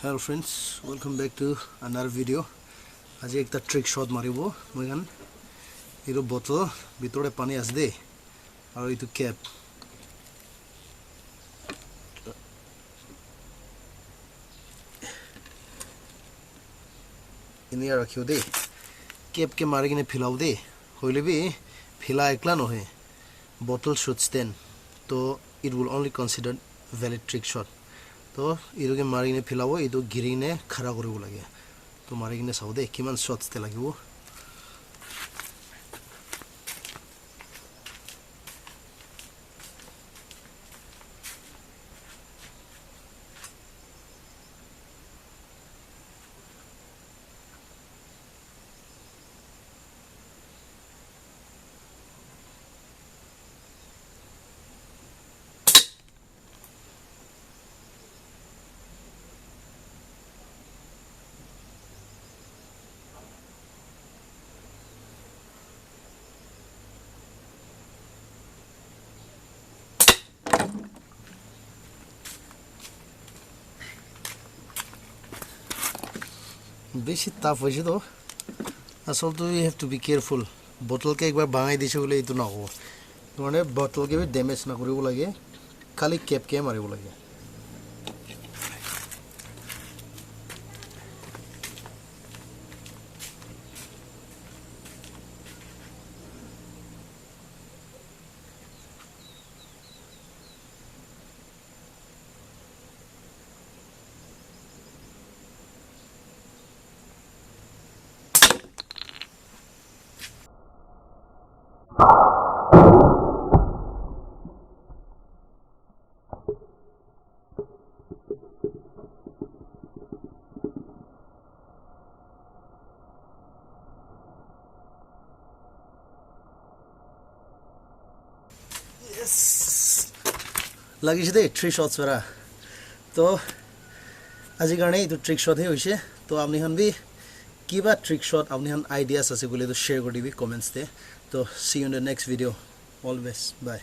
Hello friends, welcome back to another video. Aji ekta trick shot maribo moigan etu bottle bitore pani ase de aru etu cap ini rakhiyo de cap ke mari kine philau de hoile bi phila ekla nohe bottle should stand, so it will only considered valid trick shot. तो इरो के मारिने फिलाबो इतो गिरिने खरा करिबो लागे तो मारिने साउ दे किमान shots ते लागिबो बेसी टफ होइछ तो असल तो you have to be careful बोतल के एक बार भाঙাই দিছে বলে ইতো না হবো মানে बोतल के भी डैमेज ना करिबो লাগে খালি कैप के मारिबो লাগে লাগিছে দে 3 শটস পরা তো আজি কাৰণে এই ট্ৰিক শট হে হৈছে তো আপনি হন বি কিবা ট্ৰিক শট আপনি হন আইডিয়াস আছে বলে তো শেয়াৰ কৰি দিবি কমেন্টস তে তো see you in the next video always by